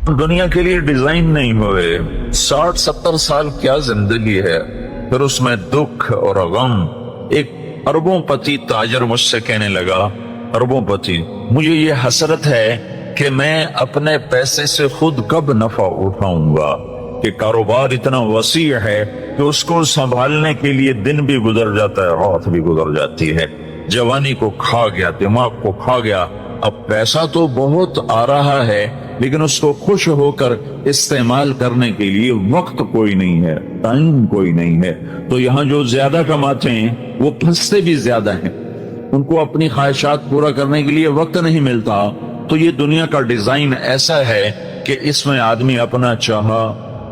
دنیا کے لیے ڈیزائن نہیں ہوئے. 60-70 سال کیا زندگی ہے, پھر اس میں دکھ اور غم. ایک اربوں پتی تاجر مجھ سے کہنے لگا, اربوں پتی, مجھے یہ حسرت ہے کہ میں اپنے پیسے سے خود کب نفع اٹھاؤں گا, کہ کاروبار اتنا وسیع ہے کہ اس کو سنبھالنے کے لیے دن بھی گزر جاتا ہے, رات بھی گزر جاتی ہے. جوانی کو کھا گیا, دماغ کو کھا گیا. اب پیسہ تو بہت آ رہا ہے لیکن اس کو خوش ہو کر استعمال کرنے کے لیے وقت کوئی نہیں ہے, ٹائم کوئی نہیں ہے. تو یہاں جو زیادہ کماتے ہیں وہ پھنستے بھی زیادہ ہیں, ان کو اپنی خواہشات پورا کرنے کے لیے وقت نہیں ملتا. تو یہ دنیا کا ڈیزائن ایسا ہے کہ اس میں آدمی اپنا چاہا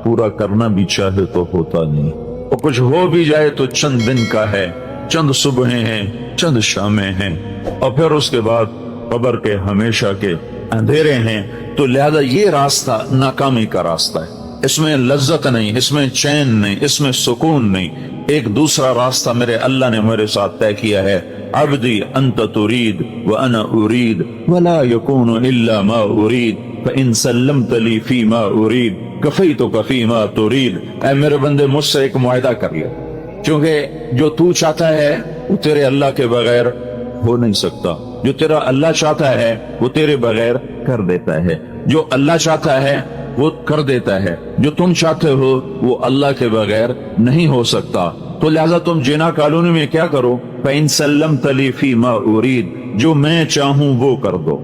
پورا کرنا بھی چاہے تو ہوتا نہیں, اور کچھ ہو بھی جائے تو چند دن کا ہے, چند صبحیں ہیں, چند شامیں ہیں, اور پھر اس کے بعد قبر کے ہمیشہ کے اندھیرے ہیں. تو لہذا یہ راستہ ناکامی کا راستہ ہے, اس میں لذت نہیں, اس میں چین نہیں, اس میں سکون نہیں. ایک دوسرا راستہ میرے اللہ نے میرے ساتھ طے کیا ہے, عبدی انت ترید وانا ارید ولا یکون الا ما ارید فان سلمت لی فی ما ارید کفیتک فی ما ترید. اے میرے بندے, مجھ سے ایک معاہدہ کر لے, کیونکہ جو تو چاہتا ہے وہ تیرے اللہ کے بغیر ہو نہیں سکتا. جو تیرا اللہ چاہتا ہے وہ تیرے بغیر کر دیتا ہے, جو اللہ چاہتا ہے وہ کر دیتا ہے, جو تم چاہتے ہو وہ اللہ کے بغیر نہیں ہو سکتا. تو لہذا تم جنا کالونی میں کیا کرو, فَإِن سَلَّمْتَ لِي فِي مَا أُرِيدُ, جو میں چاہوں وہ کر دو.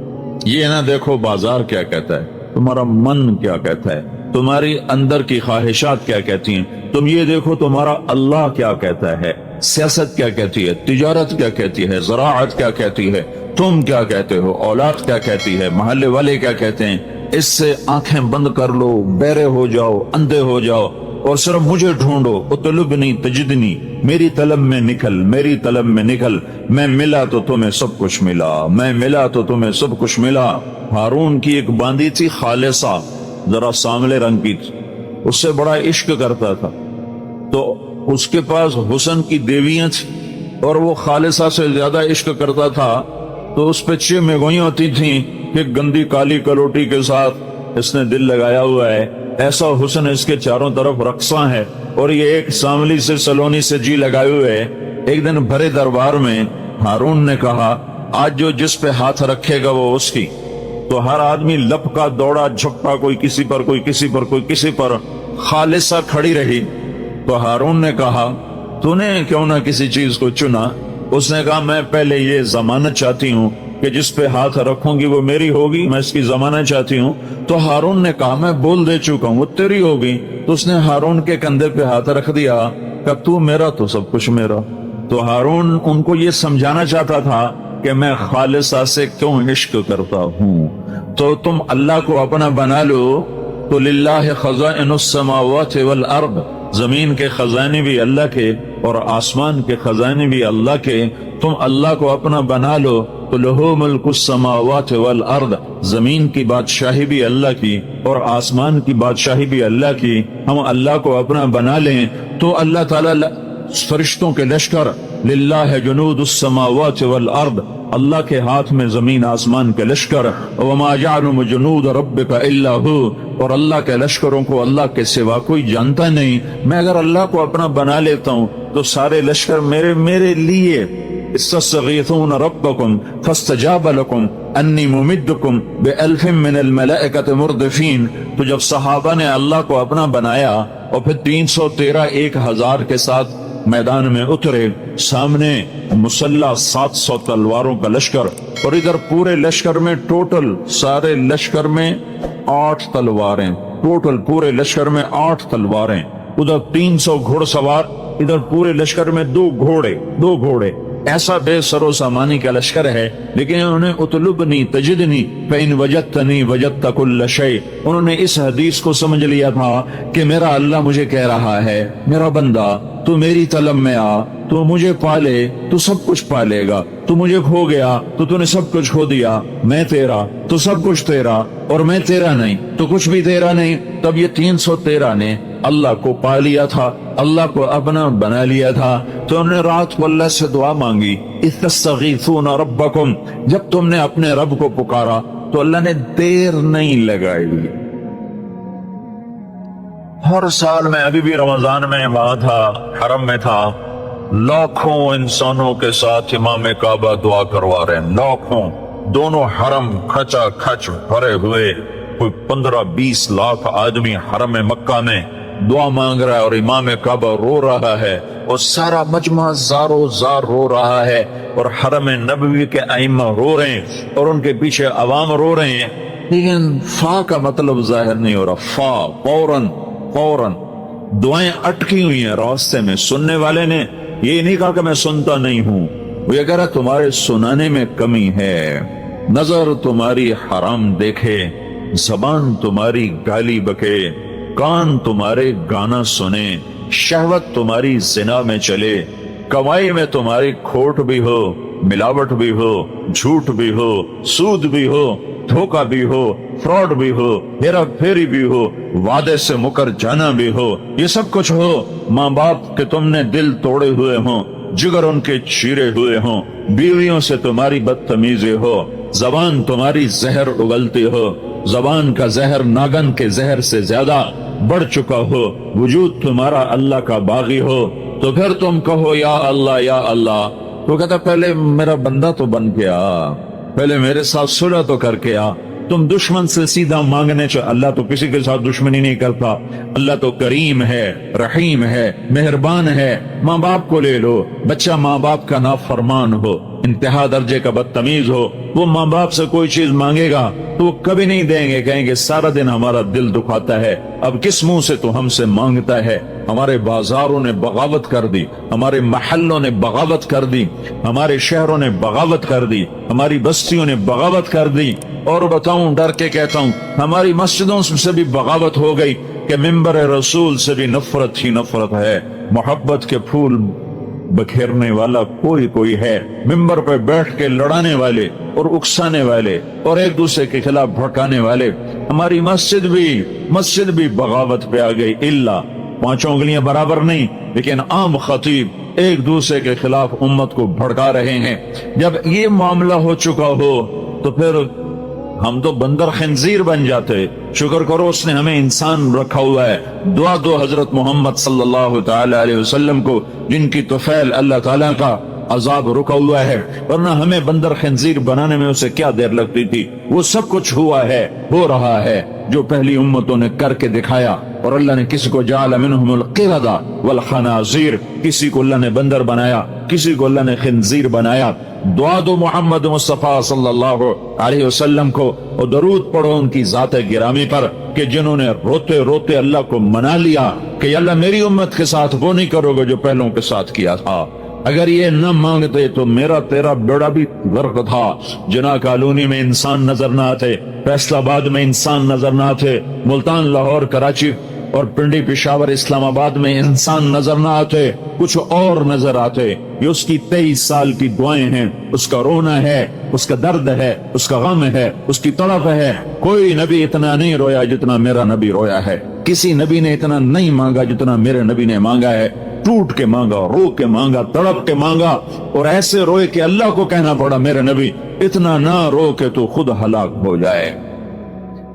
یہ نہ دیکھو بازار کیا کہتا ہے, تمہارا من کیا کہتا ہے, تمہاری اندر کی خواہشات کیا کہتی ہیں. تم یہ دیکھو تمہارا اللہ کیا کہتا ہے, سیاست کیا کہتی ہے, تجارت کیا کہتی ہے, زراعت کیا کہتی ہے, تم کیا کہتے ہو, اولاد کیا کہتی ہے, محلے والے کیا کہتے ہیں. اس سے آنکھیں بند کر لو, بہرے ہو جاؤ, اندھے ہو جاؤ, اور صرف مجھے ڈھونڈو. اطلبنی تجدنی, میری طلب میں نکل, میری طلب میں نکل. میں ملا تو تمہیں سب کچھ ملا, میں ملا تو تمہیں سب کچھ ملا. ہارون کی ایک باندی تھی خالصہ, ذرا ساملے رنگ کی تھی, اس سے بڑا عشق کرتا تھا. تو اس کے پاس حسن کی دیویاں تھیں اور وہ خالصہ سے زیادہ عشق کرتا تھا. تو اس پہ 6 میگوئیں ہوتی تھیں کہ گندی کالی کلوٹی کے ساتھ اس نے دل لگایا ہوا ہے, ایسا حسن اس کے چاروں طرف رقصاں ہے, اور یہ ایک ساملی سے سلونی سے جی لگائے ہوئے ہے. ایک دن بھرے دربار میں ہارون نے کہا, آج جو جس پہ ہاتھ رکھے گا وہ اس کی. تو ہر آدمی لپ کا دوڑا جھپٹا, کوئی کسی پر, کوئی کسی پر, کوئی کسی پر. خالصہ کھڑی رہی. تو ہارون نے کہا, تو نے کیوں نہ کسی چیز کو چنا؟ اس نے کہا, میں پہلے یہ ضمانت چاہتی ہوں کہ جس پہ ہاتھ رکھوں گی وہ میری ہوگی, میں اس کی ضمانت چاہتی ہوں. تو ہارون نے کہا, میں بول دے چکا ہوں وہ تیری ہوگی. تو اس نے ہارون کے کندھے پہ ہاتھ رکھ دیا کہ تو میرا تو سب کچھ میرا. تو ہارون ان کو یہ سمجھانا چاہتا تھا کہ میں خالصہ سے کیوں عشق کرتا ہوں. تو تم اللہ کو اپنا بنا لو تو للہ خزائن السماوات والارض, زمین کے خزانے بھی اللہ کے اور آسمان کے خزانے بھی اللہ کے. تم اللہ کو اپنا بنا لو تو لہو ملک السماوات والارض, زمین کی بادشاہی بھی اللہ کی اور آسمان کی بادشاہی بھی اللہ کی. ہم اللہ کو اپنا بنا لیں تو اللہ تعالی فرشتوں کے لشکر, للہ جنود السماوات والارض, اللہ کے ہاتھ میں زمین آسمان کے لشکر. وما يعلم جنود ربک الا هو, اور اللہ کے لشکروں کو اللہ کے سوا کوئی جانتا نہیں. میں اگر اللہ کو اپنا بنا لیتا ہوں تو سارے لشکر میرے لیے. استغیثون ربکم فاستجاب لکم انی ممدکم بألف من الملائکۃ مردفین. تو جب صحابہ نے اللہ کو اپنا بنایا اور پھر 313 1000 کے ساتھ میدان میں اترے, سامنے مسلح 700 تلواروں کا لشکر, اور ادھر پورے لشکر میں ٹوٹل سارے لشکر میں 8 تلواریں, ٹوٹل پورے لشکر میں 8 تلواریں, ادھر 300 گھوڑ سوار, ادھر پورے لشکر میں 2 گھوڑے. ایسا بے سر و سامانی کا لشکر ہے. لیکن انہوں نے اطلبنی تجدنی فإن وجدتنی وجدت کل شیء, انہوں نے اس حدیث کو سمجھ لیا تھا کہ میرا اللہ مجھے کہہ رہا ہے, میرا بندہ تو میری طلب میں آ, تو مجھے پالے تو سب کچھ پالے گا, تو مجھے کھو گیا تو نے سب کچھ کھو دیا. میں تیرا تو سب کچھ تیرا, اور میں تیرا نہیں تو کچھ بھی تیرا نہیں. تب یہ 313 نے اللہ کو پا لیا تھا, اللہ کو اپنا بنا لیا تھا. تو انہوں نے رات کو اللہ سے دعا مانگی, اذ تستغیثون ربکم, جب تم نے اپنے رب کو پکارا تو اللہ نے دیر نہیں لگائی. ہر سال میں ابھی بھی رمضان میں وہاں تھا، حرم میں تھا، لاکھوں انسانوں کے ساتھ امام کعبہ دعا کروا رہے ہیں، لاکھوں، دونوں حرم کھچا کھچ بھرے ہوئے، کوئی 15-20 لاکھ آدمی حرم مکہ میں دعا مانگ رہا ہے، اور امام کعبہ رو رہا ہے، اور سارا مجمع زارو زار رو رہا ہے، اور حرم نبوی کے ائمہ رو رہے ہیں، اور ان کے پیچھے عوام رو رہے ہیں، لیکن فا کا مطلب ظاہر نہیں ہو رہا۔ فا فوراً دعائیں اٹکی ہوئی ہیں راستے میں۔ سننے والے نے یہ نہیں کہا کہ میں سنتا نہیں ہوں، وہ یہ کہہ رہا تمہارے سنانے میں کمی ہے، نظر تمہاری حرام دیکھے، زبان تمہاری گالی بکے، کان تمہارے گانا سنے، شہوت تمہاری زنا میں چلے، کمائی میں تمہاری کھوٹ بھی ہو، ملاوٹ بھی ہو، جھوٹ بھی ہو، سود بھی ہو، دھوکہ بھی ہو، فراڈ بھی ہو، ہیرا پھیری بھی ہو، وعدے سے مکر جانا بھی ہو، یہ سب کچھ ہو، ماں باپ کے تم نے دل توڑے ہوئے ہوں، جگر ان کے چیرے ہوئے ہوں، بیویوں سے تمہاری بدتمیزی ہو، زبان تمہاری زہر اگلتی ہو، زبان کا زہر ناگن کے زہر سے زیادہ بڑھ چکا ہو، وجود تمہارا اللہ کا باغی ہو، تو پھر تم کہو یا اللہ یا اللہ، تو کہتا پہلے میرا بندہ تو بن کے آ، پہلے میرے ساتھ صلح تو کر کے آ۔ تم دشمن سے سیدھا مانگنے چاہ، اللہ تو کسی کے ساتھ دشمنی نہیں کرتا، اللہ تو کریم ہے، رحیم ہے، مہربان ہے۔ ماں باپ کو لے لو، بچہ ماں باپ کا نافرمان ہو، انتہا درجے کا بدتمیز ہو، وہ ماں باپ سے کوئی چیز مانگے گا تو وہ کبھی نہیں دیں گے، کہیں گے سارا دن ہمارا دل دکھاتا ہے، اب کس منہ سے تو ہم سے مانگتا ہے۔ ہمارے بازاروں نے بغاوت کر دی، ہمارے محلوں نے بغاوت کر دی، ہمارے شہروں نے بغاوت کر دی، ہماری بستیوں نے بغاوت کر دی، اور بتاؤں ڈر کے کہتا ہوں ہماری مسجدوں سے بھی بغاوت ہو گئی کہ ممبر رسول سے بھی نفرت ہی نفرت ہے۔ محبت کے پھول بکھیرنے والا کوئی ہے، ممبر پہ بیٹھ کے لڑانے والے اور اکسانے والے اور ایک دوسرے کے خلاف بھڑکانے والے۔ ہماری مسجد بھی بغاوت پہ آ گئی، الا 5 انگلیاں برابر نہیں، لیکن عام خطیب ایک دوسرے کے خلاف امت کو بھڑکا رہے ہیں۔ جب یہ معاملہ ہو چکا ہو تو پھر ہم تو بندر خنزیر بن جاتے۔ شکر کرو اس نے ہمیں انسان رکھا ہوا ہے۔ دعا دو حضرت محمد صلی اللہ تعالی علیہ وسلم کو، جن کی طفیل اللہ تعالیٰ کا عذاب رکا ہوا ہے، ورنہ ہمیں بندر خنزیر بنانے میں اسے کیا دیر لگتی تھی۔ وہ سب کچھ ہوا ہے، ہو رہا ہے، جو پہلی امتوں نے کر کے دکھایا۔ اور اللہ نے کسی کو جعل منہم القردہ والخنازیر، کسی کو اللہ نے بندر بنایا، کسی کو اللہ نے خنزیر بنایا۔ دعا دو محمد مصطفیٰ صلی اللہ علیہ وسلم کو، اور درود پڑھو ان کی ذات گرامی پر، کہ جنہوں نے روتے روتے اللہ کو منا لیا کہ اللہ میری امت کے ساتھ وہ نہیں کرو گے جو پہلوں کے ساتھ کیا تھا۔ اگر یہ نہ مانگتے تو میرا تیرا بیڑا بھی غرق تھا۔ جناح کالونی میں انسان نظر نہ آتے، فیصل آباد میں انسان نظر نہ آتے، ملتان، لاہور، کراچی اور پنڈی، پشاور، اسلام آباد میں انسان نظر نہ آتے، کچھ اور نظر آتے۔ یہ اس کی 23 سال کی دعائیں ہیں، اس کا رونا ہے، اس کا درد ہے، اس کا غم ہے، اس کی تڑپ ہے۔ کوئی نبی اتنا نہیں رویا جتنا میرا نبی رویا ہے، کسی نبی نے اتنا نہیں مانگا جتنا میرے نبی نے مانگا ہے۔ ٹوٹ کے مانگا، رو کے مانگا، تڑپ کے مانگا، اور ایسے روئے کہ اللہ کو کہنا پڑا میرے نبی اتنا نہ رو کہ تو خود ہلاک ہو جائے۔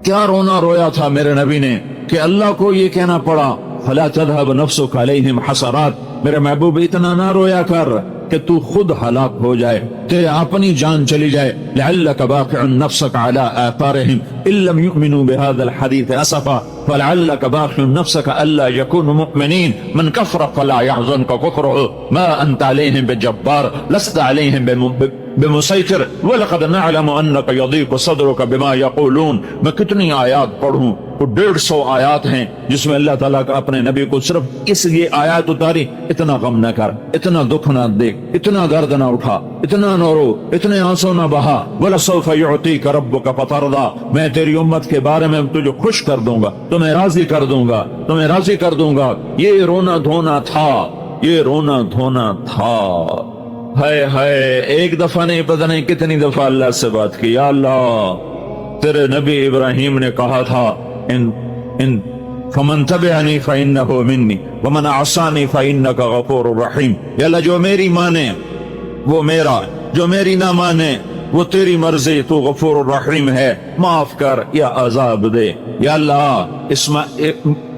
کیا رونا رویا تھا میرے نبی نے کہ اللہ کو یہ کہنا پڑا فلا تذهب نفسك عليهم حسرات، میرے محبوب اتنا نہ رویا کر کہ تو خود ہلاک ہو جائے، تیرے اپنی جان چلی جائے۔ لعلك باقع نفسك على آثارهم ان لم يؤمنوا بهذا الحديث اسفا فلعلك باقع نفسك الا يكونوا مؤمنين من كفر فلا يحزنك كفره ما انت عليهم بجبار لست عليهم بمسيطر وَلَقَدْ نَعْلَمُ أَنَّكَ يَضِيقُ صَدْرُكَ بِمَا يَقُولُونَ۔ میں کتنی آیات پڑھوں، وہ 150 آیات ہیں جس میں اللہ تعالیٰ کا اپنے نبی کو صرف اس لیے آیات اتاری، اتنا غم نہ کر، اتنا دکھ نہ دیکھ، اتنا درد نہ اٹھا، اتنا نہ رو، اتنے آنسو نہ بہا۔ وَلَسَوْفَ يُعْطِيكَ رَبُّكَ فَتَرْضَىٰ، میں تیری امت کے بارے میں تجھے خوش کر دوں گا، تمہیں راضی کر دوں گا، تمہیں راضی کر دوں گا۔ یہ رونا دھونا تھا، یہ رونا دھونا تھا۔ ہائے ہائے، ایک دفعہ نہیں، پتہ نہیں کتنی دفعہ اللہ سے بات کی۔ یا اللہ، تیرے نبی ابراہیم نے کہا تھا ان فمن تبعنی فإنہ منی ومن عصانی فإنک غفور رحیم۔ یا اللہ، جو میری مانے وہ میرا، جو میری نہ مانے وہ تیری مرضی، تو غفور رحیم ہے، معاف کر یا عذاب دے۔ یا اللہ،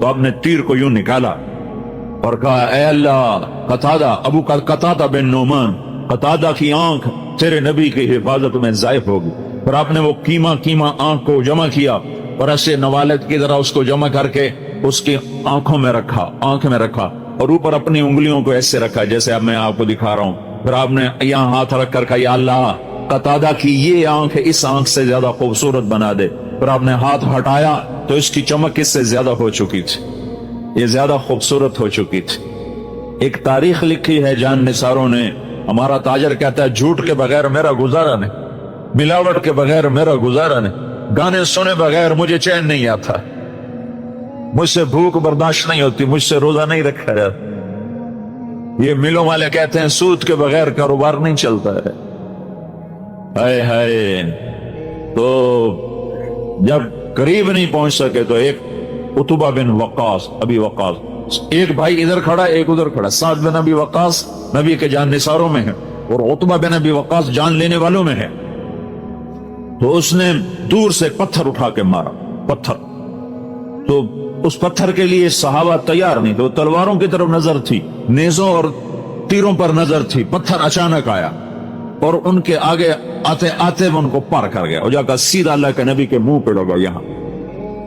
تو آپ نے تیر کو یوں نکالا اور کہا اے اللہ قتادہ، ابو قتادہ بن نعمان، قتادہ کی آنکھ تیرے نبی کی حفاظت میں ضائع ہوگی. پھر آپ نے وہ کیما آنکھ کو جمع کیا اور ایسے نوالد کی طرح اس کو جمع کر کے اس کی آنکھوں میں رکھا، آنکھ میں رکھا، اور اوپر اپنی انگلیوں کو ایسے رکھا جیسے اب میں آپ کو دکھا رہا ہوں. پھر آپ نے یہاں ہاتھ رکھ کر کہا یا اللہ قتادہ کی یہ آنکھ اس آنکھ سے زیادہ خوبصورت بنا دے. پھر آپ نے ہاتھ ہٹایا تو اس کی چمک اس سے زیادہ ہو چکی تھی، یہ زیادہ خوبصورت ہو چکی تھی. ایک تاریخ لکھی ہے جان نثاروں نے، ہمارا تاجر کہتا ہے جھوٹ کے بغیر میرا گزارا نہیں، ملاوٹ کے بغیر میرا گزارا نہیں، گانے سنے بغیر مجھے چین نہیں آتا، مجھ سے بھوک برداشت نہیں ہوتی، مجھ سے روزہ نہیں رکھا جاتا. یہ ملوں والے کہتے ہیں سود کے بغیر کاروبار نہیں چلتا ہے. ہائے ہائے. تو جب قریب نہیں پہنچ سکے تو ایک عتبہ بن وقاص، ابی وقاص، ایک بھائی ادھر کھڑا ایک ادھر کھڑا. سعد بن ابی وقاص نبی کے جان نثاروں میں ہے اور عتبہ بن ابی وقاص جان لینے والوں میں ہے. تو اس نے دور سے پتھر اٹھا کے مارا، پتھر. تو اس پتھر کے لیے صحابہ تیار نہیں، تو تلواروں کی طرف نظر تھی، نیزوں اور تیروں پر نظر تھی. پتھر اچانک آیا اور ان کے آگے آتے آتے ان کو پار کر گیا اور جا کر سیدھا اللہ کے نبی کے منہ پہ لگا یہاں.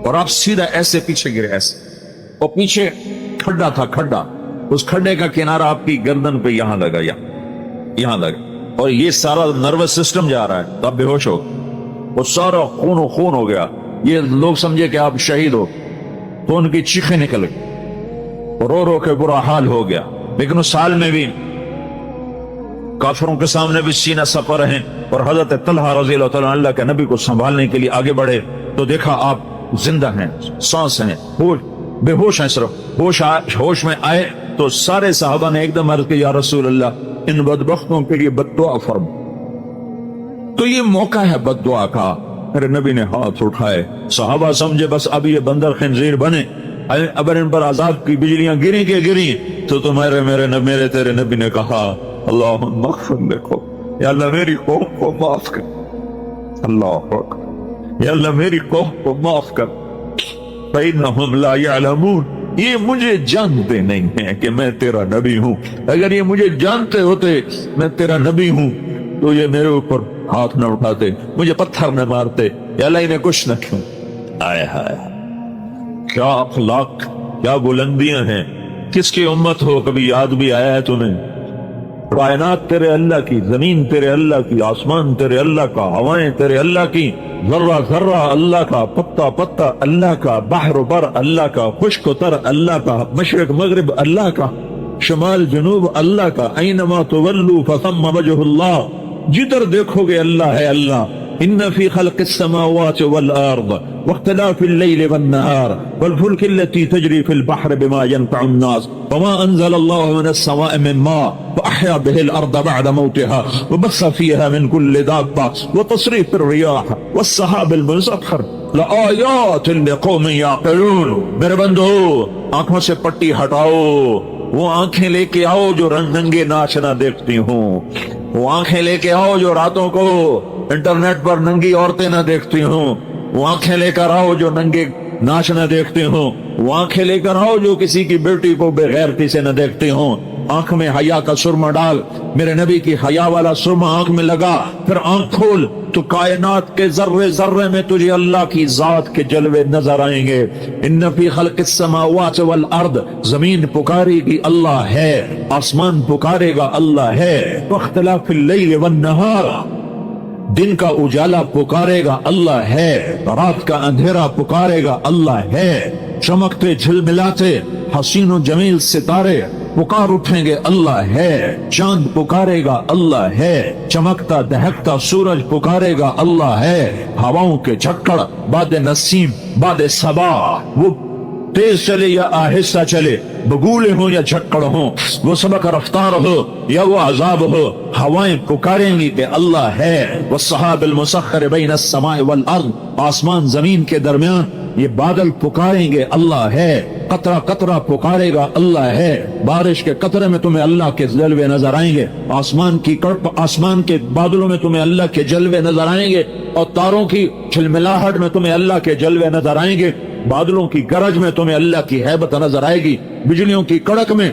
اور آپ سیدھا ایسے پیچھے گرے ایسے، اور پیچھے کھڈا تھا، کھڈا، اس کھڈے کا کنارہ آپ کی گردن پہ یہاں لگا، یہاں لگا، اور یہ سارا نروس سسٹم جا رہا ہے. تو آپ بے ہوش ہو، وہ سارا خون و خون ہو گیا. یہ لوگ سمجھے کہ آپ شہید ہو تو ان کی چیخیں نکل گئی، رو رو کے برا حال ہو گیا. لیکن اس حال میں بھی کافروں کے سامنے بھی سینہ سپر ہیں. اور حضرت طلحہ رضی اللہ تعالیٰ اللہ کے نبی کو سنبھالنے کے لیے آگے بڑھے تو دیکھا آپ زندہ ہیں، سانس ہیں، بے ہوش ہیں. صرف ہوش میں آئے تو سارے صحابہ نے ایک دم عرض کیا یا رسول اللہ ان بدبختوں کے لیے بد دعا فرما. تو یہ موقع ہے بد دعا کا. میرے نبی نے ہاتھ اٹھائے، صحابہ سمجھے بس اب یہ بندر خنزیر بنے، اگر ان پر عذاب کی بجلیاں گریں کے گریں تو میرے تیرے نبی نے کہا اللہم اغفر لکھو، یا اللہ میری قوم کو معاف کر، اللہ اکبر، یا اللہ میری قوم کو معاف کر، فإنہم لا یعلمون، یہ مجھے جانتے نہیں ہیں کہ میں تیرا نبی ہوں. اگر یہ مجھے جانتے ہوتے میں تیرا نبی ہوں تو یہ میرے اوپر ہاتھ نہ اٹھاتے، مجھے پتھر نہ مارتے. یا اللہ انہیں کچھ نہ کیوں. آئے ہائے، کیا اخلاق، کیا بلندیاں ہیں. کس کی امت ہو، کبھی یاد بھی آیا ہے تمہیں؟ کائنات تیرے اللہ کی، زمین تیرے اللہ کی، آسمان تیرے اللہ کا، ہوائیں تیرے اللہ کی، ذرہ ذرہ اللہ کا، پتا پتا اللہ کا، بحر و بر اللہ کا، خشک و تر اللہ کا، مشرق مغرب اللہ کا، شمال جنوب اللہ کا. اینما تولوا فثم وجہ اللہ، جدھر دیکھو گے اللہ ہے اللہ. ان فی خلق السماوات والارض واختلاف الليل والنهار والفلك التي تجري في البحر بما ينفع الناس وما انزل الله من السماء من ماء فاحيا به الارض بعد موتها وبث فيها من كل دابة وتصريف الرياح والسحاب المسخر لآيات لقوم يعقلون. میرے بندو آنکھوں سے پٹی ہٹاؤ، وہ آنکھیں لے کے آؤ جو رنگ رنگے ناچ نہ دیکھتی ہوں، وہ آنکھیں لے کے آؤ جو راتوں کو انٹرنیٹ پر ننگی عورتیں نہ دیکھتی ہوں، وہ آنکھیں لے کر آؤ جو ننگے ناچ نہ دیکھتی ہوں، وہ آنکھیں لے کر آؤ جو کسی کی بیٹی کو بے غیرتی سے نہ دیکھتی ہوں. آنکھ میں حیا کا سرما ڈال، میرے نبی کی حیا والا سرما آنکھ میں لگا، پھر آنکھ کھول تو کائنات کے ذرے ذرے میں تجھے اللہ کی ذات کے جلوے نظر آئیں گے. ان فی خلق السماوات والارض، زمین پکارے گی اللہ ہے، آسمان پکارے گا اللہ ہے. واختلاف اللیل والنہار، دن کا اجالا پکارے گا اللہ ہے، رات کا اندھیرا پکارے گا اللہ ہے. چمکتے جھلملاتے حسین و جمیل ستارے پکار اٹھیں گے اللہ ہے. چاند پکارے گا اللہ ہے، چمکتا دہکتا سورج پکارے گا اللہ ہے. ہواؤں کے جھکڑ، باد نسیم، باد صبا، وہ تیز چلے یا آہستہ چلے، بگولے ہوں یا جھکڑ ہوں، وہ سبق رفتار ہو یا وہ عذاب ہو، ہوائیں پکاریں گی کہ اللہ ہے. والسحاب المسخر بین السماء والارض، آسمان زمین کے درمیان یہ بادل پکاریں گے اللہ ہے. قطرہ قطرہ پکارے گا اللہ ہے، بارش کے قطرے میں تمہیں اللہ کے جلوے نظر آئیں گے، آسمان کے بادلوں میں تمہیں اللہ کے جلوے نظر آئیں گے، اور تاروں کی چھلملاہٹ میں تمہیں اللہ کے جلوے نظر آئیں گے، بادلوں کی گرج میں تمہیں اللہ کی ہیبت نظر آئے گی، بجلیوں کی کڑک میں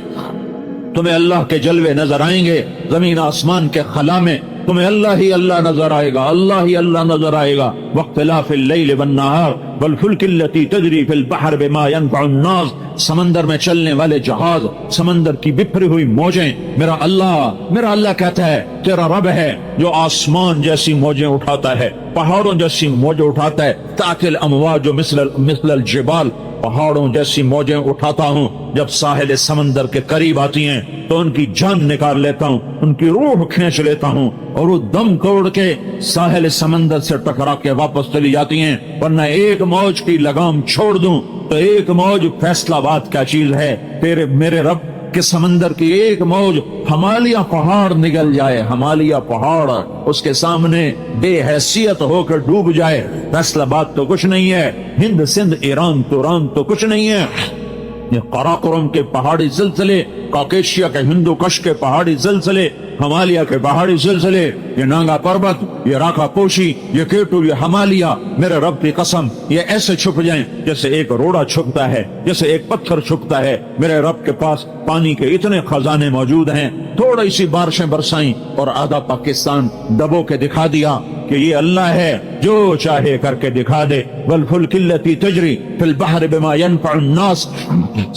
تمہیں اللہ کے جلوے نظر آئیں گے، زمین آسمان کے خلا میں تمہیں اللہ ہی اللہ نظر آئے گا، اللہ ہی اللہ نظر آئے گا۔ واختلاف اللیل والنہار والفلک التی تجری فی البحر بما ينفع الناس، سمندر میں چلنے والے جہاز، سمندر کی بکھری ہوئی موجیں، میرا اللہ کہتا ہے تیرا رب ہے جو آسمان جیسی موجیں اٹھاتا ہے، پہاڑوں جیسی موجیں اٹھاتا ہے، تاکل امواج مثل الجبال، پہاڑوں جیسی موجیں اٹھاتا ہوں، جب ساحل سمندر کے قریب آتی ہیں تو ان کی جان نکال لیتا ہوں، ان کی روح کھینچ لیتا ہوں، اور وہ دم توڑ کے ساحل سمندر سے ٹکرا کے واپس چلی جاتی ہیں، ورنہ ایک موج کی لگام چھوڑ دوں تو ایک موج فیصلہ باد کیا چیز ہے، میرے رب کہ سمندر کی ایک موج ہمالیہ پہاڑ نگل جائے، ہمالیہ پہاڑ اس کے سامنے بے حیثیت ہو کر ڈوب جائے، فیصلہ باد تو کچھ نہیں ہے، ہند سندھ ایران توران تو کچھ نہیں ہے، یہ قراقرم کے پہاڑی زلزلے، کاکیشیا کے ہندو کش کے پہاڑی زلزلے، ہمالیہ کے پہاڑی زلزلے، یہ نانگا پربت، یہ راکھا پوشی، یہ کیٹو، یہ ہمالیہ، میرے رب کی قسم یہ ایسے چھپ جائیں جیسے ایک روڑا چھپتا ہے، جیسے ایک پتھر چھپتا ہے۔ میرے رب کے پاس پانی کے اتنے خزانے موجود ہیں، تھوڑی سی بارشیں برسائیں اور آدھا پاکستان دبو کے دکھا دیا کہ یہ اللہ ہے جو چاہے کر کے دکھا دے۔ والفلک التی تجری فی البحر بما ينفع الناس،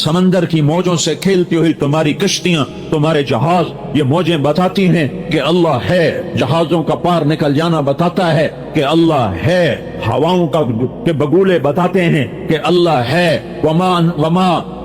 سمندر کی موجوں سے کھیلتی ہوئی تمہاری کشتیاں، تمہارے جہاز، یہ موجیں بتاتی ہیں کہ اللہ ہے، جہازوں کا پار نکل جانا بتاتا ہے کہ اللہ ہے، ہواؤں کے بگولے بتاتے ہیں کہ اللہ ہے۔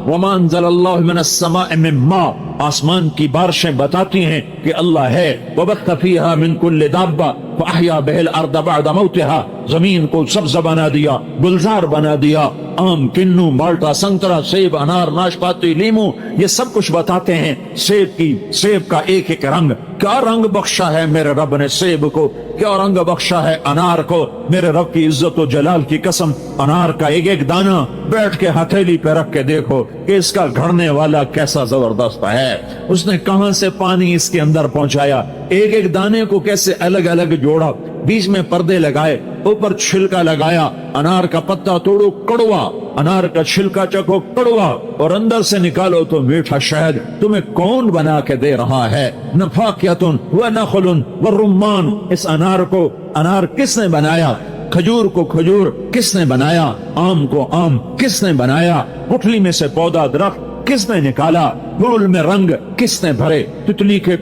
وما انزل اللہ من السماء من ماء، آسمان کی بارشیں بتاتی ہیں کہ اللہ ہے۔ وبث فیہا من کل دابہ فاحیا بہ الارض بعد موتہا، زمین کو سبز بنا دیا، گلزار بنا دیا، آم، کنو، مالٹا، سنترا، سیب، انار، ناشپاتی، لیمو، یہ سب کچھ بتاتے ہیں سیب کا ایک ایک رنگ، کیا رنگ بخشا ہے میرے رب نے سیب کو، کیا رنگ بخشا ہے انار کو، میرے رب کی عزت و جلال کی قسم، انار کا ایک ایک دانہ بیٹھ کے ہتھیلی پہ رکھ کے دیکھو کہ اس کا گھڑنے والا کیسا زبردست ہے، اس نے کہاں سے پانی اس کے اندر پہنچایا، ایک ایک دانے کو کیسے الگ الگ جوڑا، بیچ میں پردے لگائے، اوپر چھلکا لگایا، انار کا پتا توڑو کڑوا، انار کا چھلکا چکو کڑوا، اور اندر سے نکالو تو میٹھا شہد، تمہیں کون بنا کے دے رہا ہے؟ نفاقیتن ونخل والرمان، اس انار کو انار کس نے بنایا؟ کھجور کو کھجور کس نے بنایا؟ آم کو آم کس نے بنایا؟ گٹھلی میں سے پودا درخت کس نے نکالا؟ پھول میں رنگ کس نے بھرے؟ تتلی کے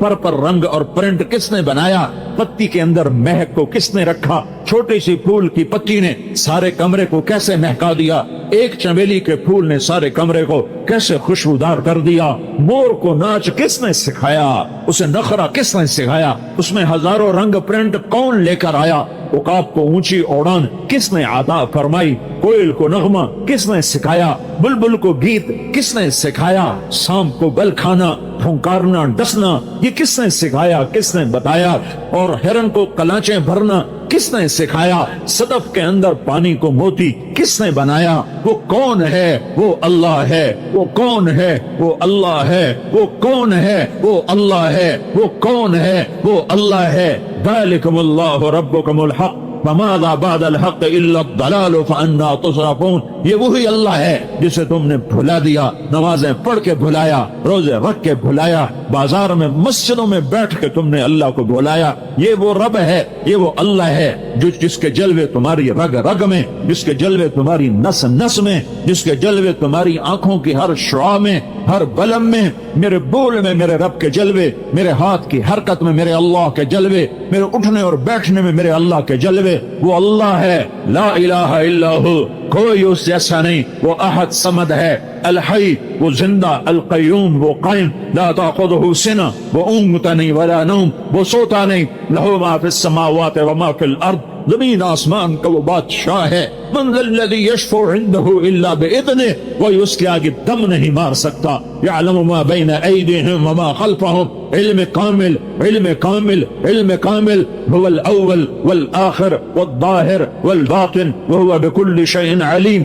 پر رنگ اور پرنٹ کس نے بنایا؟ پتی کے اندر مہک کو کس نے رکھا؟ چھوٹی سی پھول کی پتی نے سارے کمرے کو کیسے مہکا دیا؟ ایک چمیلی کے پھول نے سارے کمرے کو کیسے خوشبودار کر دیا؟ مور کو ناچ کس نے سکھایا؟ اسے نخرا کس نے سکھایا؟ اس میں ہزاروں رنگ پرنٹ کون لے کر آیا؟ عقاب کو اونچی اڑان کس نے عطا فرمائی؟ کوئل کو نغمہ کس نے سکھایا؟ بلبل کو گیت کس نے سکھایا؟ سانپ کو بل کھانا، پھنکارنا، ڈسنا، یہ کس نے سکھایا، کس نے بتایا؟ اور ہرن کو کلاچیں بھرنا کس نے سکھایا؟ صدف کے اندر پانی کو موتی کس نے بنایا؟ وہ کون ہے؟ وہ اللہ ہے۔ وہ کون ہے؟ وہ اللہ ہے۔ وہ کون ہے؟ وہ اللہ ہے۔ وہ کون ہے؟ وہ اللہ ہے۔ ذالکم اللہ ربکم الحق فماذا بعد الحق الا الضلال فانا تصرفون، یہ وہی اللہ ہے جسے تم نے بھلا دیا، نمازیں پڑھ کے بھلایا، روزے رکھ کے بھلایا، بازار میں مسجدوں میں بیٹھ کے تم نے اللہ کو بھلایا، یہ وہ رب ہے، یہ وہ اللہ ہے جس کے جلوے تمہاری رگ رگ میں، جس کے جلوے تمہاری نس نس میں، جس کے جلوے تمہاری آنکھوں کی ہر شعاع میں، ہر بلم میں، میرے بول میں میرے رب کے جلوے، میرے ہاتھ کی حرکت میں میرے اللہ کے جلوے، میرے اٹھنے اور بیٹھنے میں میرے اللہ کے جلوے، وہ اللہ ہے، لا الہ الا ہو، کوئی اس جیسا نہیں، وہ احد صمد ہے، الحی وہ زندہ، القیوم وہ قائم، لا تاخذہ سنہ وہ اونگتا نہیں ولا نوم، وہ سوتا نہیں، لہ ما فی السماوات وما فی الارض، زمین آسمان کا وہ بادشاہ ہے، من ذا الذی یشفع عنده الا باذنہ، کوئی اس کے آگے دم نہیں مار سکتا، یعلم ما بین ایدیہم وما خلفہم، علم کامل، علم کامل، علم کامل، هو الاول والآخر والظاہر والباطن وهو بكل شيء علیم۔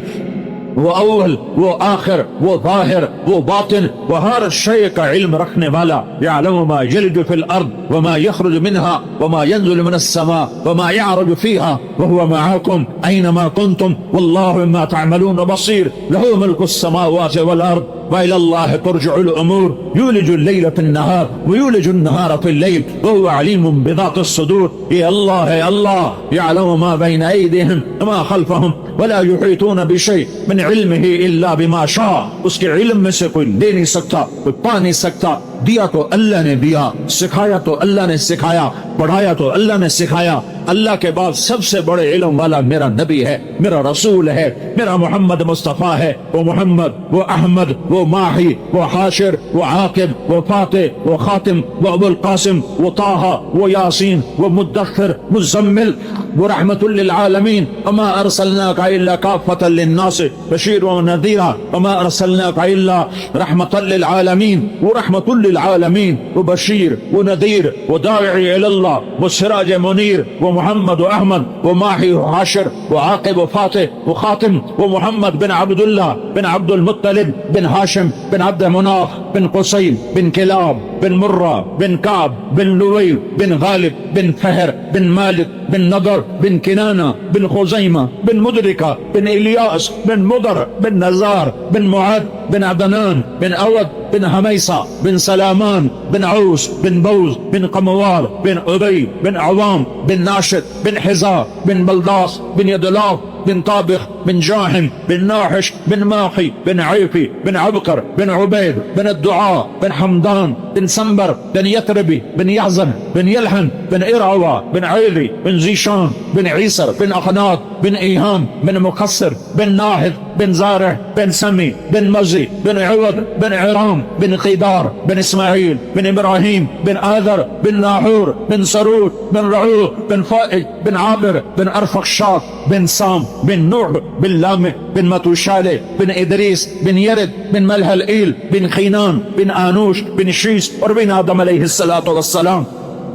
وہ اول وہ آخر وہ ظاہر وہ باطن وہ ہر شے کا علم رکھنے والا. یعلم ما یلج فی الارض وما یخرج منها وما ينزل من السماء وما يعرج فيها وهو معكم اينما كنتم والله بما تعملون بصير. له ملك السماوات والارض وإلى الله ترجع الأمور. يولج الليل في النهار ويولج النهار في الليل وهو عليم بذات الصدور. يا الله يا الله يعلم ما بين أيديهم وما خلفهم ولا يحيطون بشيء من علمه إلا بما شاء. اس کے علم میں سے کوئی لے نہیں سکتا کوئی پا نہیں سکتا. دیا تو اللہ نے دیا, سکھایا تو اللہ نے سکھایا, پڑھایا تو اللہ نے سکھایا. اللہ کے بعد سب سے بڑے علم والا میرا نبی ہے, میرا رسول ہے, میرا محمد مصطفیٰ ہے. وہ محمد وہ احمد وہ ماہی وہ حاشر وہ عاقب وہ فاتح وہ خاتم وہ ابو القاسم وہ طه وہ یاسین وہ مدثر مزمل وہ رحمت للعالمین. وما ارسلناک الا کافۃ للناس بشیر ونذیرا وما ارسلناک الا رحمۃ للعالمین. وہ رحمت للعالمین وہ بشیر وہ نذیر وہ داعی الی اللہ وہ سراج منیر وہ محمد و احمد وہ ماہی و حاشر وہ عاقب و فاتح وہ خاتم وہ محمد بن عبداللہ بن عبد المطلب بن ہاشم بن عبد مناف بن قصی بن کلاب بن مرہ بن کعب بن لوی بن غالب بن فہر بن مالک بن نضر بن کنانہ بن خزیمہ بن مدرکہ بن الیاس بن مضر بن نزار بن معد بن عدنان بن اود بن حمیسہ بن سلامان بن عوس بن بوز بن قموار بن عبی بن عوام بن ناشد بن حزا بن بلداس بن یدلاف بن طابخ بن جاحم بن ناحش بن ماحي بن عيفي بن عبقر بن عبيد بن الدعاء بن حمدان بن سنبر بن يثربي بن يحزن بن يلحن بن إرعوى بن عيري بن زيشان بن عيسر بن أخناط بن إيهام بن مقصر بن ناهد بن زارع بن سمي بن مزي بن عوض بن عرام بن قيدار بن إسماعيل بن إبراهيم بن آذر بن ناحور بن سرود بن رعوه بن فائج بن عابر بن أرفخشاد بن سام بن نوح بن لامح بن متوشالة بن إدريس بن يرد بن ملهلئيل بن خينان بن آنوش بن شيس اور بن آدم علیہ الصلاۃ والسلام.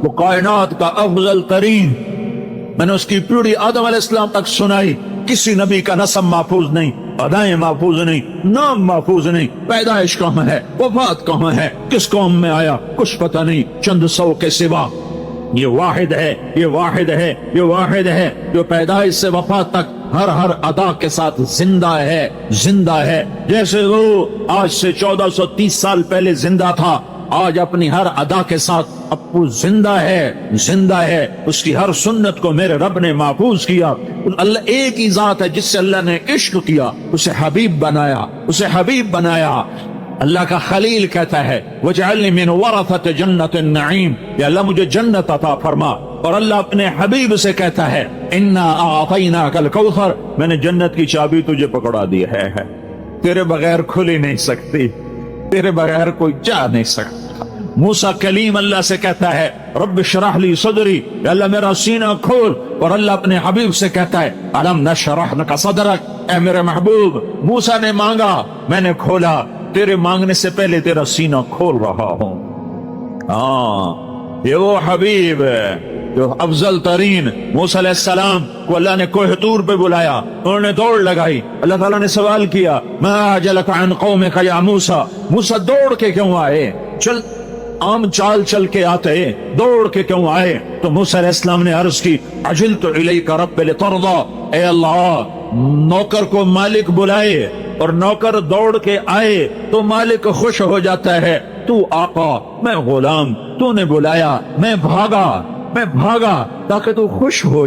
وہ کائنات کا افضل ترین. میں نے اس کی پیڑھی آدم علیہ السلام تک سنائی. کسی نبی کا نسب محفوظ نہیں, ادائیں محفوظ نہیں, نام محفوظ نہیں, پیدائش کہاں ہے, وفات کہاں ہے, کس قوم میں آیا, کچھ پتہ نہیں چند سو کے سوا. یہ واحد ہے یہ واحد ہے یہ واحد ہے جو پیدائش سے وفات تک ہر ادا کے ساتھ زندہ ہے. جیسے وہ آج سے 1430 سال پہلے زندہ تھا, آج اپنی ہر ادا کے ساتھ ابو زندہ ہے. اس کی ہر سنت کو میرے رب نے محفوظ کیا. اللہ ایک ہی ذات ہے جس سے اللہ نے عشق کیا, اسے حبیب بنایا. اللہ کا خلیل کہتا ہے وَجْعَلْنِي مِنْ وَرَثَةِ جَنَّةِ النَّعِيمِ, یا اللہ مجھے جنت عطا فرما. اور اللہ اپنے حبیب سے کہتا ہے اِنَّا أَعْطَيْنَاكَ الْكَوْثَرَ, میں نے جنت کی چابی تجھے پکڑا دی ہے, تیرے بغیر کھل ہی نہیں سکتی, تیرے بغیر کوئی جا نہیں سکتا. موسیٰ کلیم اللہ سے کہتا ہے رب اشرح لی صدری, یا اللہ میرا سینہ کھول. اور اللہ اپنے حبیب سے کہتا ہے الم نشرح لک صدرک, اے میرے محبوب موسیٰ نے مانگا میں نے کھولا, تیرے مانگنے سے پہلے تیرا سینہ کھول رہا ہوں. یہ وہ حبیب ہے جو افضل ترین. موسیٰ علیہ السلام کو اللہ نے کوہ طور پہ بلایا, انہوں نے دوڑ لگائی. اللہ تعالیٰ نے سوال کیا ما اعجلک عن قومک یا موسیٰ, موسیٰ دوڑ کے کیوں آئے, چل عام چال چل کے آتے, دوڑ کے کیوں آئے؟ تو موسیٰ علیہ السلام نے عرض کی عجلت الیک رب لترضی, اے اللہ نوکر کو مالک بلائے اور نوکر دوڑ کے آئے تو مالک خوش ہو جاتا ہے. تو آقا میں غلام, تو نے بلایا میں بھاگا تاکہ تو خوش ہو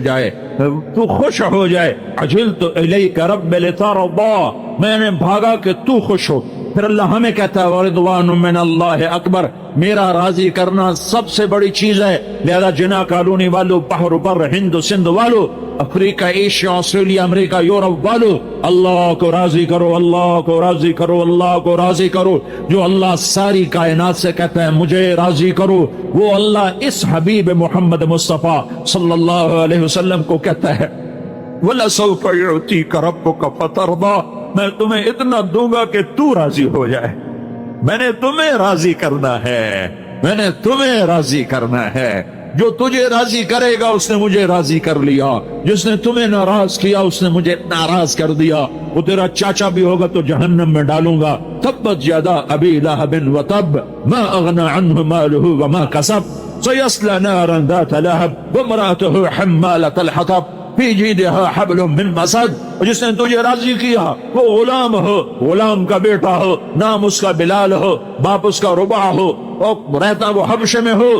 جائے, عجلت الیک رب لترضی, میں نے بھاگا کہ تو خوش ہو. پھر اللہ ہمیں کہتا ہے وَرِضْوَانٌ مِّنَ اللَّهِ اکبر, میرا راضی کرنا سب سے بڑی چیز ہے. لہذا جنا کالونی والو, بحر بر ہند سندھ والو, افریقہ ایشیا آسٹریلیا امریکہ یورپ والو, اللہ کو راضی کرو, اللہ کو راضی کرو, اللہ کو راضی کرو. جو اللہ ساری کائنات سے کہتا ہے مجھے راضی کرو, وہ اللہ اس حبیب محمد مصطفیٰ صلی اللہ علیہ وسلم کو کہتا ہے وَلَسَوْفَ يُعْتِيكَ رَبُّكَ فَتَرْضَىٰ, میں تمہیں اتنا دوں گا کہ تو راضی ہو جائے. میں نے تمہیں راضی کرنا ہے, میں نے تمہیں راضی کرنا ہے. جو تجھے راضی کرے گا اس نے مجھے راضی کر لیا، جس نے تمہیں ناراض کیا اس نے مجھے ناراض کر دیا، وہ تیرا چاچا بھی ہوگا تو جہنم میں ڈالوں گا۔ تبت یدا ابی لہب وتب ما اغنى عنه ماله وما کسب سيصلى نارا ذات لهب وامرأته حمالة الحطب فی جیدها حبل من مسد۔ اور جس نے تجھے راضی کیا وہ غلام ہو، غلام کا بیٹا ہو، نام اس کا بلال ہو، باپ اس کا رباع ہو، اور رہتا وہ حبشے میں ہو،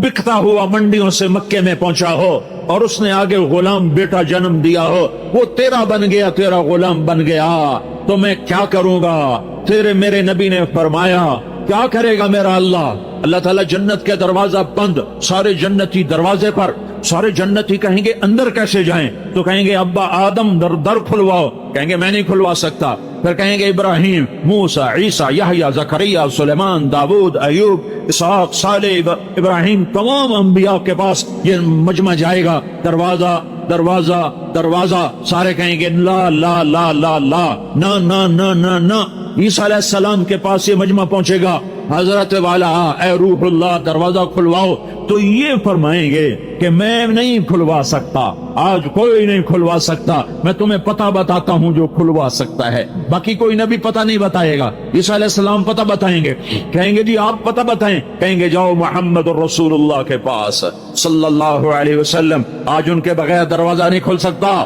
بکتا ہوا منڈیوں سے مکے میں پہنچا ہو، اور اس نے آگے غلام بیٹا جنم دیا ہو، وہ تیرا بن گیا، تیرا غلام بن گیا، تو میں کیا کروں گا؟ تیرے میرے نبی نے فرمایا کیا کرے گا میرا اللہ؟ اللہ تعالیٰ جنت کے دروازہ بند، سارے جنتی دروازے پر، سارے جنتی کہیں گے اندر کیسے جائیں؟ تو کہیں گے ابا آدم در کھلواؤ، کہیں گے میں نہیں کھلوا سکتا۔ پھر کہیں گے ابراہیم، موسیٰ، عیسیٰ، یحییٰ، زکریا، سلیمان، داود، ایوب، اسحاق، صالح، ابراہیم، تمام انبیاء کے پاس یہ مجمع جائے گا، دروازہ دروازہ دروازہ، سارے کہیں گے لا لا لا لا لا، نا نا نا نا نا۔ عیسیٰ علیہ السلام کے پاس یہ مجمع پہنچے گا، حضرت والا اے روح اللہ دروازہ کھلواؤ، تو یہ فرمائیں گے کہ میں نہیں کھلوا سکتا، آج کوئی نہیں کھلوا سکتا، میں تمہیں پتہ بتاتا ہوں جو کھلوا سکتا ہے، باقی کوئی نبی پتہ نہیں بتائے گا۔ عیسیٰ علیہ السلام پتہ بتائیں گے، کہیں گے جی آپ پتہ بتائیں، کہیں گے جاؤ محمد الرسول اللہ کے پاس صلی اللہ علیہ وسلم، آج ان کے بغیر دروازہ نہیں کھل سکتا،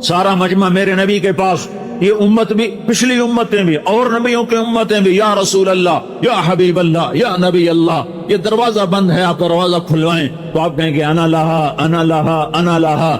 سارا مجمع میرے نبی کے پاس، یہ امت بھی، پچھلی امتیں بھی، اور نبیوں کی امتیں بھی، یا رسول اللہ، یا حبیب اللہ، یا نبی اللہ، یہ دروازہ بند ہے، آپ دروازہ کھلوائیں، تو آپ کہیں گے انا لہا انا لہا انا لہا۔